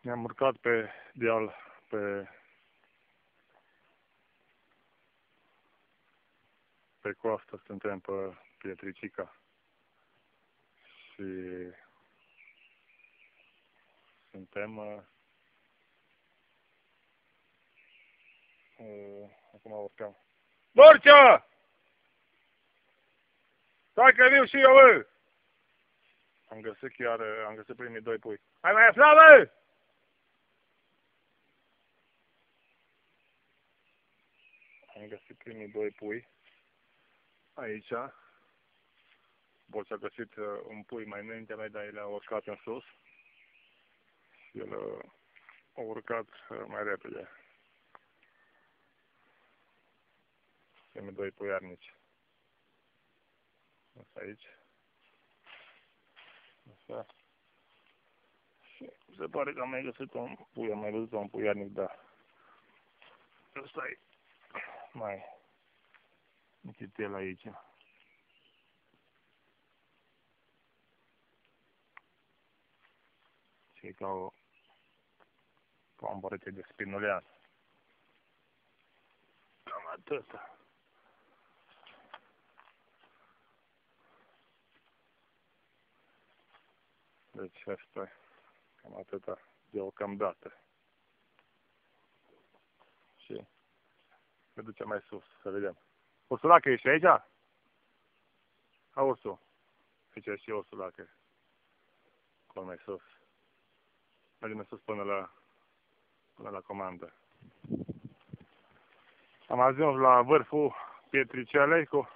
Ne-am urcat pe deal, pe coastă, suntem pe Pietricica și suntem acum urcăm. Borcea! Stai că viu și eu, bă! Am găsit primii 2 pui. Hai mai aflat, bă! Am găsit primii 2 pui. Aici. Borcea a găsit un pui mai înaintea mea, dar el a urcat în sus. Și el a urcat mai repede. Primii 2 puiarnici. Asta aici. Așa. Și se pare că am mai găsit un pui, am mai văzut un puiarnic, da. Ăsta e mai mițitel aici. Și e ca un borete de spinulean. Cam atâta. Deci asta e cam atâta deocamdată. Și ne ducem mai sus, să vedem. Ursulache, ești aici? A, ursul. Aici e și ursulache. Acolo mai sus. Mergem sus până la comandă. Am ajuns la vârful Pietricelei cu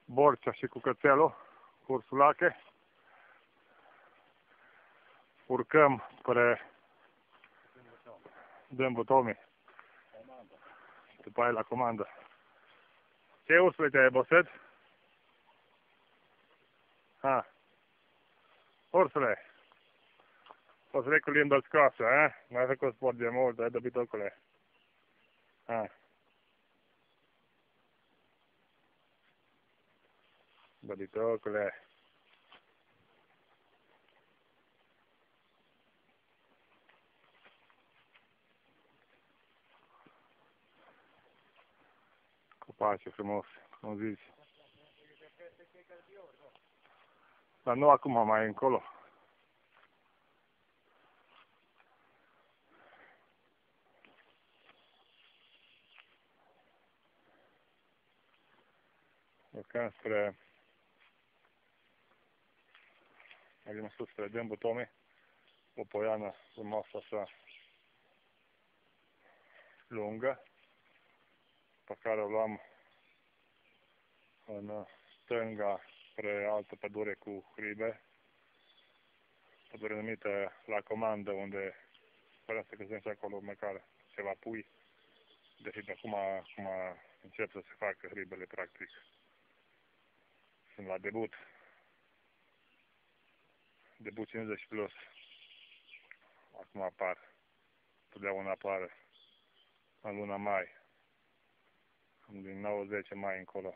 Borcea și cu cățelul, cu ursulache. Urcăm spre Dâmbu Tomi. După aia la comandă. Ce ursule te-ai obosit? Ha. Ursule. Ursule cu limbă scoasă, eh? N-ai făcut sport de mult, ai dobitocule. Ha. Dobitocule. Copaci frumos, cum zici. Dar nu acum, mai încolo. Urcăm spre... Mergem sus spre Dâmbu Tomi. O poiană frumoasă așa lungă, pe care o luăm în stânga spre altă pădure cu hribe, pădure numită La Comandă, unde sperăm să găsim și acolo măcar ceva pui, deși acum încep să se facă hribele practic. Sunt la debut 50 plus, acum apar, totdeauna apar în luna mai, din 9-10 mai încolo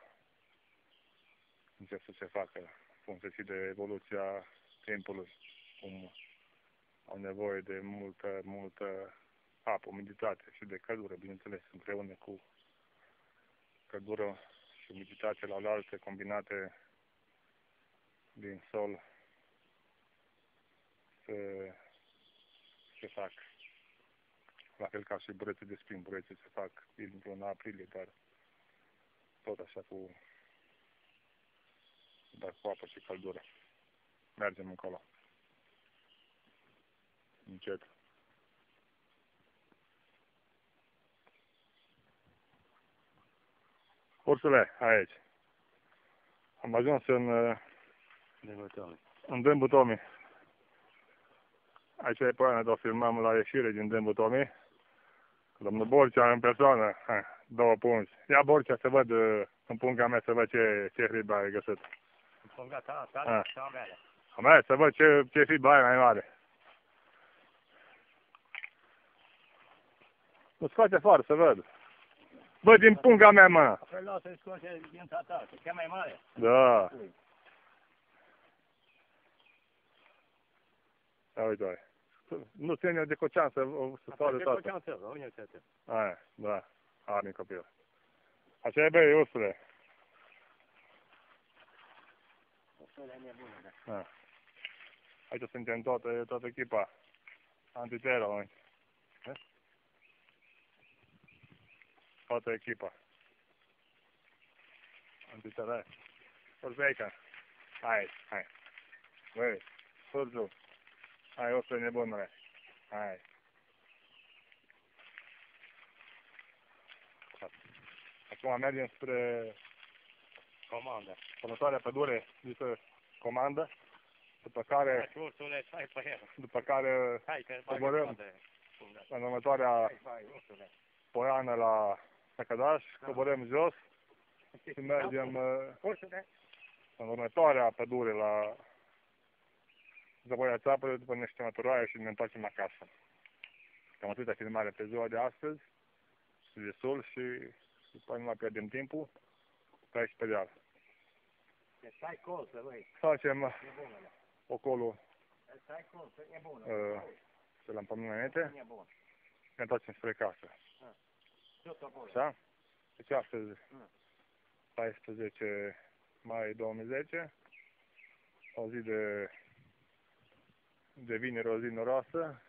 încep să se facă, funcție și de evoluția timpului, cum au nevoie de multă apă, umiditate și de căldură, bineînțeles, împreună cu căldură și umiditate la oaltă, combinate din sol, se fac. La fel ca și burețe de spin, burețe se fac în luna aprilie, dar tot așa cu apă și căldură. Mergem încolo. Încet. Ursule, aici. Am ajuns în Dâmbu Tomi. Aici e poiana de o filmăm la ieșire din Dâmbu Tomi. Domnul Borcea în persoană. 2 pungi. Ia Borcea să văd în punga mea, să văd ce hribă ai găsit. În punga ta sau a mea? A mea, să văd ce hribă ai mai mare. Nu scoate afară, să văd. Bă, din punga mea, mă. Păi lasă-i scoate din ta, că cea mai mare. Da. Ia uite-o. Nu ține de Cocean să soare De toată. Cocean să, unde să te? Aia, da. Arni copil. Așa e, băi, ursule. Ursule e nebună, da. Da. Aici suntem toată echipa. Antitero, toată echipa. Antitero. Forți aici. Hai. Băi, Surzu. Hai, ursule nebunule. Hai. Acum mergem spre Comandă. următoarea pădure, zisă Comandă, după care, Ursule, stai pe el. Hai că coborâm în următoarea ursule. poiană la Săcădaș, coborâm jos și mergem Ursule. în următoarea pădure la Zăvoia Țapă, după niște măturoaie și ne întoarcem acasă. Cam atâta filmare pe ziua de astăzi, și destul și după nu mai pierdem timpul, pe aici pe deal. Deci stai colță, băi. Facem Nebunule. ocolul Stai colță, nebună. de la împămânănete, Nebun. ne întoarcem spre casă. Tot acolo. Așa? Deci astăzi, Mm. 14 mai 2010, o zi de vineri, o zi noroasă.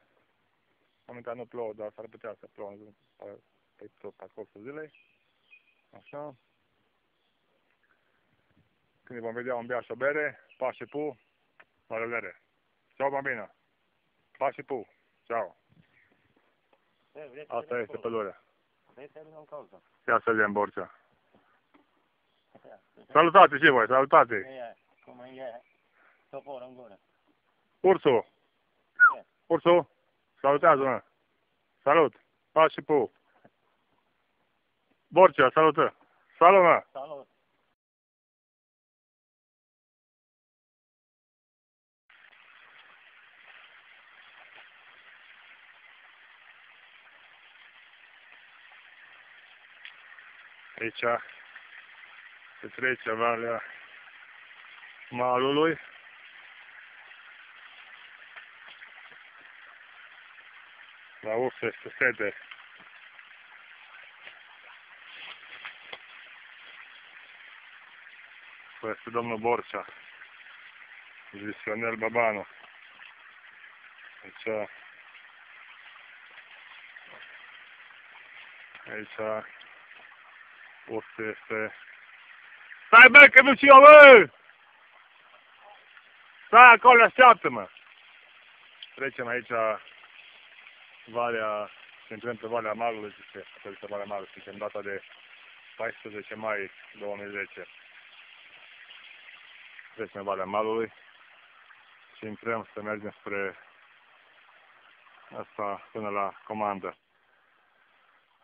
Momentan nu plouă, dar s-ar putea să plouă pe tot parcursul zilei. Așa. Când ne vom vedea un bea și o bere, pa și pu, la revedere. Ciao, bambina. Pa și pu. Ciao. Asta este pădurea. Vrei să vedem cauză? Ia să vedem Borcea. Salutați și voi, salutați! Cum e toporul în gură. Ursu! Ursu! Salutează-mă! Salut! Pa și pu! Borcea, salută! Salut, mă! Salut! Aici se trece Valea Malului. La urță este sete. Este domnul Borcea, Ionel Babanu. Aici urță este... Stai, bă, că nu și eu, bă! Stai acolo, așteaptă-mă! Trecem aici Valea, se intrăm pe Valea Malului, pe Valea Malului, suntem data de 14 mai 2010. Trecem Valea Malului și intrăm să mergem spre asta până la Comandă.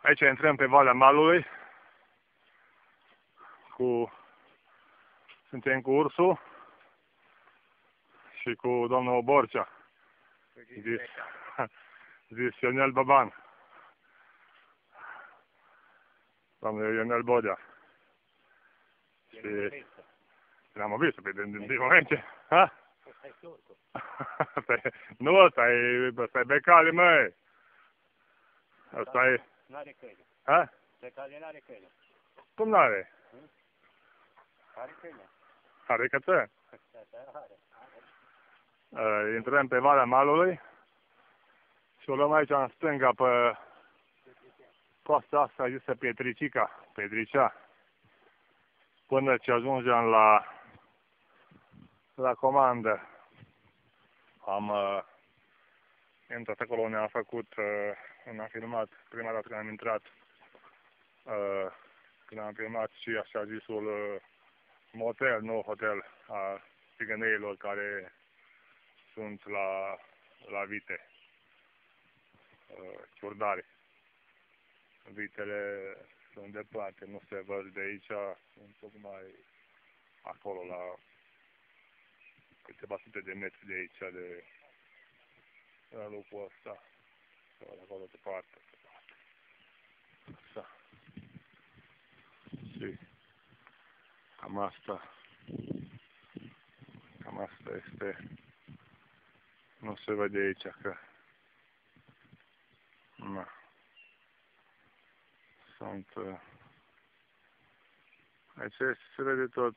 Aici intrăm pe Valea Malului, suntem cu Ursu și cu domnul Borcea, zis Ionel Baban, domnul Ionel Bodea. Și l-am văzut pe din momente, ha? Nu, ăsta e becale, măi. Ăsta e... N-are căile. Ha? Becale n-are căile. Cum n-are? Are căile. Are cățe? Are. Intrăm pe Valea Malului și o luăm aici în stânga pe coasta asta zisă Petricea, până ce ajungem la Comandă. Am intrat acolo, ne-am făcut, ne-am filmat prima dată când am intrat, când am filmat și așa zisul motel, nou hotel a țigăneilor care sunt la vite, ciurdare. Vitele sunt departe, nu se văd de aici, sunt tocmai acolo la câteva sute de metri de aici, de la locul ăsta, sau de acolo departe. Așa. Și cam asta este, nu se vede aici că Da. Sunt... Aici se vede tot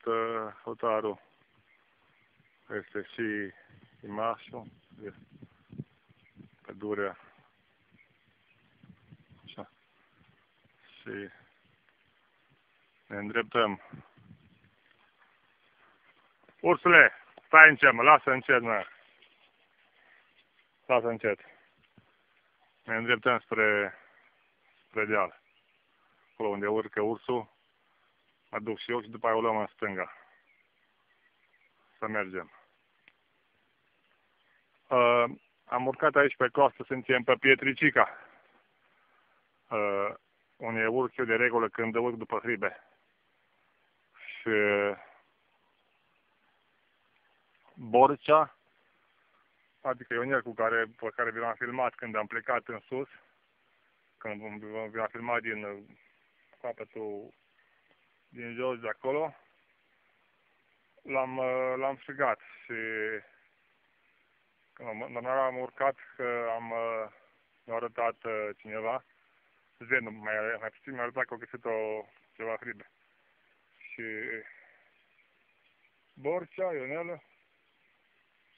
hotarul. Este și imașul, pădurea. Așa. Și ne îndreptăm. Ursule, stai încet, mă, lasă încet, mă. Lasă încet. Ne îndreptăm spre deal. Acolo unde urcă ursul, mă duc și eu și după aia o luăm în stânga. Să mergem. Am urcat aici pe coastă, suntem pe Pietricica. Unde urc eu de regulă când urc după hribe. Și Borcea, adică Ionel pe care vi l-am filmat când am plecat în sus, când vi l-am filmat din capătul din jos de acolo, l-am strigat și când am urcat, mi-a arătat cineva, mai puțin mi-a arătat că a găsit ceva hribe. Și Borcea, Ionel,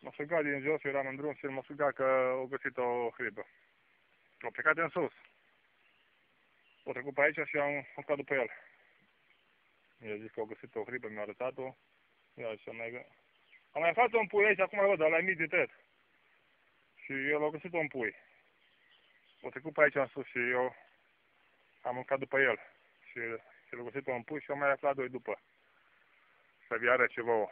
m-a strigat din jos, eram în drum și m-a strigat că a găsit o hribă. A plecat în sus. O trecut pe aici și am urcat după el. Mi-a zis că a găsit o hribă, mi-a arătat-o. Ia și am mai aflat un pui aici, acum văd, ăla e mic de tăiat. Și el a găsit un pui. O trecut pe aici în sus și eu am urcat după el. Și el a găsit un pui și am mai aflat doi după. Să vi arăt ceva.